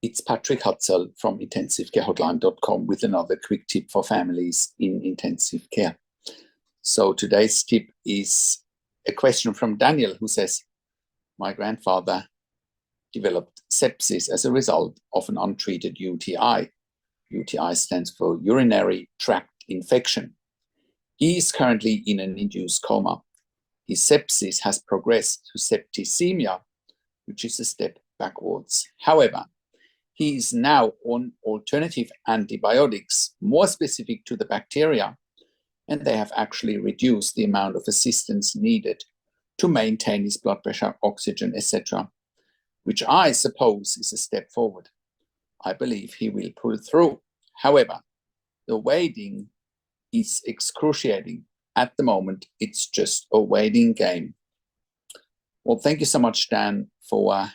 It's Patrick Hutzel from intensivecarehotline.com with another quick tip for families in intensive care. So today's tip is a question from Daniel, who says, my grandfather developed sepsis as a result of an untreated UTI. UTI stands for urinary tract infection. He is currently in an induced coma. His sepsis has progressed to septicemia, which is a step backwards. However, he is now on alternative antibiotics, more specific to the bacteria, and they have actually reduced the amount of assistance needed to maintain his blood pressure, oxygen, etc., which I suppose is a step forward. I believe he will pull through. However, the waiting is excruciating. At the moment, it's just a waiting game. Well, thank you so much, Dan, for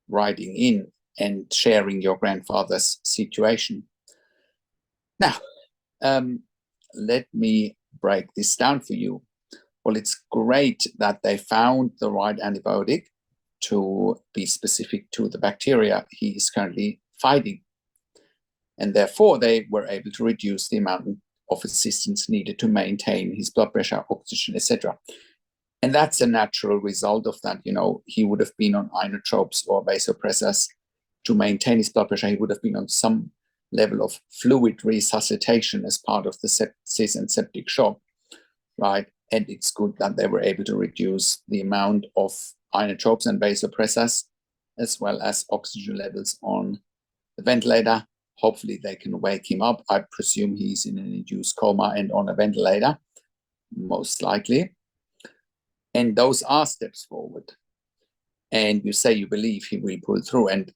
writing in and sharing your grandfather's situation. Now, let me break this down for you. Well, it's great that they found the right antibiotic to be specific to the bacteria he is currently fighting. And therefore, they were able to reduce the amount of assistance needed to maintain his blood pressure, oxygen, etc. And that's a natural result of that. He would have been on inotropes or vasopressors to maintain his blood pressure. He would have been on some level of fluid resuscitation as part of the sepsis and septic shock, right? And it's good that they were able to reduce the amount of inotropes and vasopressors, as well as oxygen levels on the ventilator. Hopefully they can wake him up. I presume he's in an induced coma and on a ventilator, most likely. And those are steps forward. And you say you believe he will pull through, and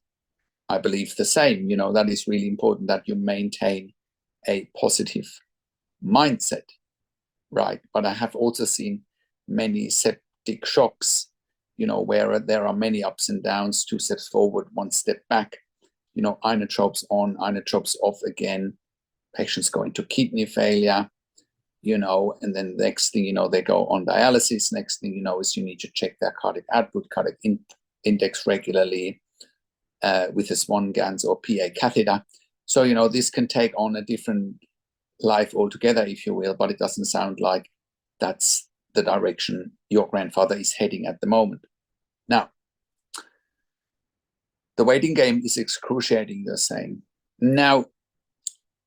I believe the same. That is really important, that you maintain a positive mindset, right? But I have also seen many septic shocks, where there are many ups and downs, 2 steps forward, 1 step back, inotropes on, inotropes off again, patients go into kidney failure, and then the next thing they go on dialysis. Next thing is you need to check their cardiac output, cardiac index regularly with a Swan-Ganz or PA catheter. So, this can take on a different life altogether, if you will, but it doesn't sound like that's the direction your grandfather is heading at the moment. Now, the waiting game is excruciating, you're saying. Now,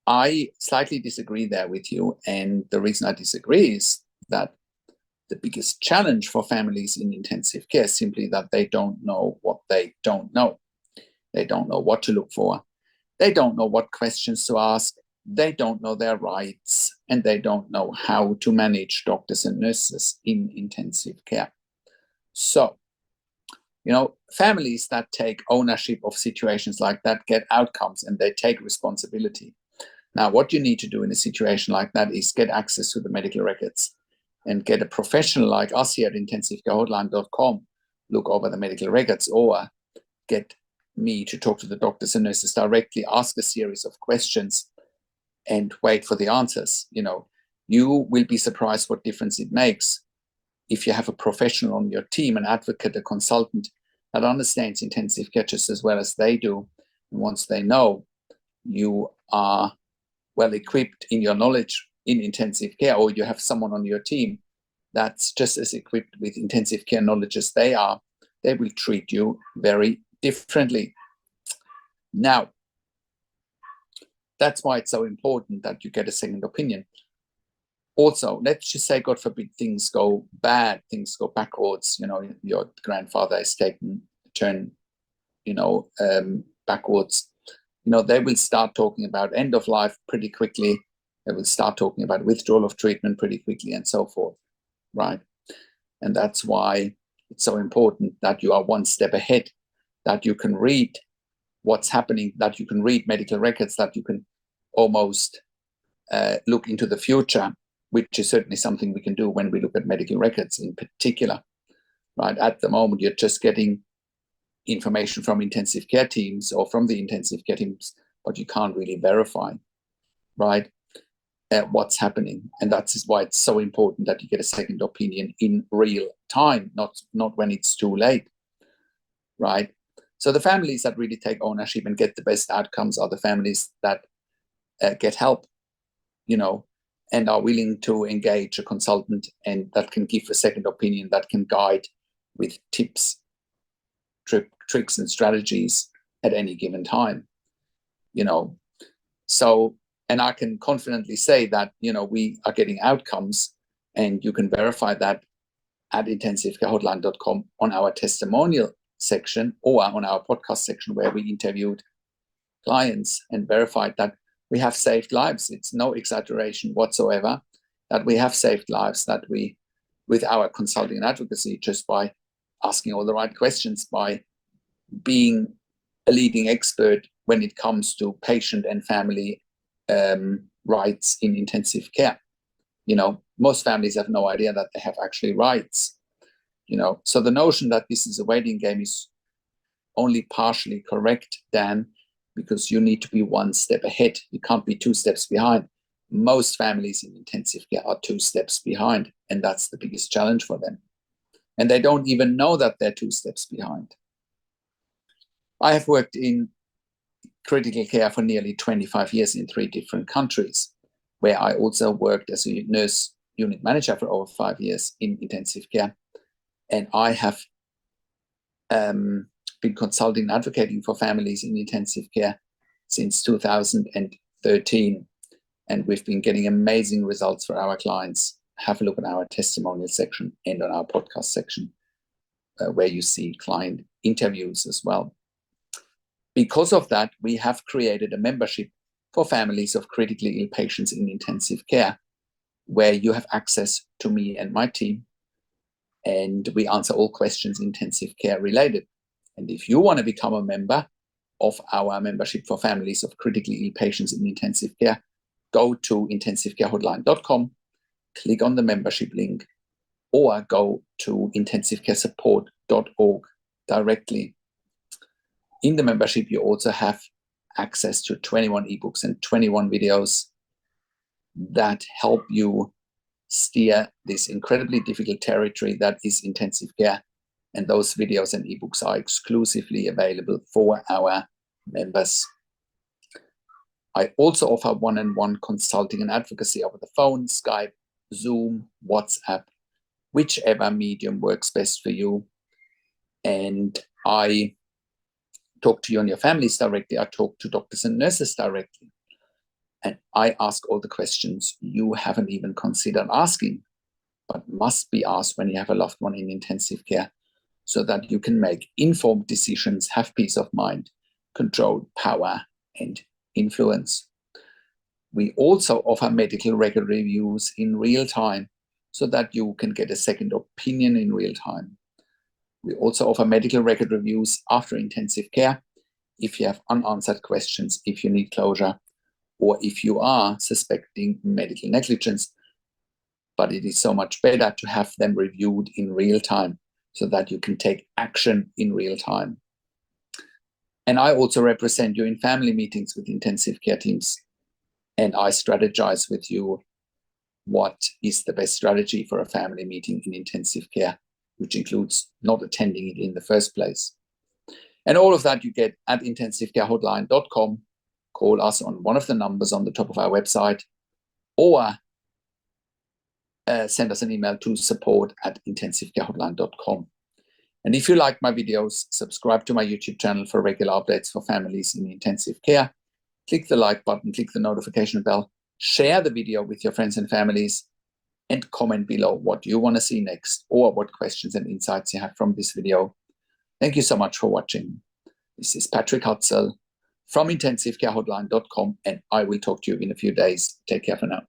I slightly disagree there with you, and the reason I disagree is that the biggest challenge for families in intensive care is simply that they don't know what they don't know. They don't know what to look for. They don't know what questions to ask. They don't know their rights, and they don't know how to manage doctors and nurses in intensive care. So, families that take ownership of situations like that get outcomes, and they take responsibility. Now, what you need to do in a situation like that is get access to the medical records and get a professional like us here at intensivecarehotline.com look over the medical records, or get me to talk to the doctors and nurses directly, ask a series of questions, and wait for the answers. You will be surprised what difference it makes if you have a professional on your team, an advocate, a consultant that understands intensive care just as well as they do. And once they know you are well equipped in your knowledge in intensive care, or you have someone on your team that's just as equipped with intensive care knowledge as they are, they will treat you very differently. Now, that's why it's so important that you get a second opinion. Also, let's just say, God forbid, things go bad, things go backwards, your grandfather is taking a turn, backwards. They will start talking about end of life pretty quickly. They will start talking about withdrawal of treatment pretty quickly, and so forth, right? And that's why it's so important that you are 1 step ahead, that you can read what's happening, that you can read medical records, that you can almost look into the future, which is certainly something we can do when we look at medical records in particular, right? At the moment, you're just getting information from intensive care teams or from the intensive care teams, but you can't really verify, right, what's happening. And that's why it's so important that you get a second opinion in real time, not when it's too late, right? So the families that really take ownership and get the best outcomes are the families that get help, and are willing to engage a consultant and that can give a second opinion, that can guide with tips, tricks and strategies at any given time, So, and I can confidently say that, we are getting outcomes, and you can verify that at intensivecarehotline.com on our testimonial section or on our podcast section where we interviewed clients and verified that we have saved lives. It's no exaggeration whatsoever that we have saved lives, that we, with our consulting and advocacy, just by asking all the right questions, by being a leading expert when it comes to patient and family rights in intensive care. Most families have no idea that they have actually rights. So the notion that this is a waiting game is only partially correct, Dan, because you need to be one step ahead. You can't be 2 steps behind. Most families in intensive care are 2 steps behind, and that's the biggest challenge for them. And they don't even know that they're 2 steps behind. I have worked in critical care for nearly 25 years in 3 different countries, where I also worked as a nurse unit manager for over 5 years in intensive care. And I have been consulting and advocating for families in intensive care since 2013. And we've been getting amazing results for our clients. Have a look at our testimonial section and on our podcast section, where you see client interviews as well. Because of that, we have created a membership for families of critically ill patients in intensive care, where you have access to me and my team, and we answer all questions intensive care related. And if you want to become a member of our membership for families of critically ill patients in intensive care, go to intensivecarehotline.com, click on the membership link, or go to intensivecaresupport.org directly. In the membership, you also have access to 21 ebooks and 21 videos that help you steer this incredibly difficult territory that is intensive care. And those videos and ebooks are exclusively available for our members. I also offer one-on-one consulting and advocacy over the phone, Skype, Zoom, WhatsApp, whichever medium works best for you. And I talk to you and your families directly. I talk to doctors and nurses directly. And I ask all the questions you haven't even considered asking, but must be asked when you have a loved one in intensive care, so that you can make informed decisions, have peace of mind, control, power, and influence. We also offer medical record reviews in real time, so that you can get a second opinion in real time. We also offer medical record reviews after intensive care if you have unanswered questions, if you need closure, or if you are suspecting medical negligence. But it is so much better to have them reviewed in real time so that you can take action in real time. And I also represent you in family meetings with intensive care teams. And I strategize with you what is the best strategy for a family meeting in intensive care, which includes not attending it in the first place. And all of that you get at intensivecarehotline.com. Call us on one of the numbers on the top of our website, or send us an email to support@intensivecarehotline.com. And if you like my videos, subscribe to my YouTube channel for regular updates for families in intensive care. Click the like button, click the notification bell, share the video with your friends and families, and comment below what you want to see next or what questions and insights you have from this video. Thank you so much for watching. This is Patrick Hutzel from intensivecarehotline.com, and I will talk to you in a few days. Take care for now.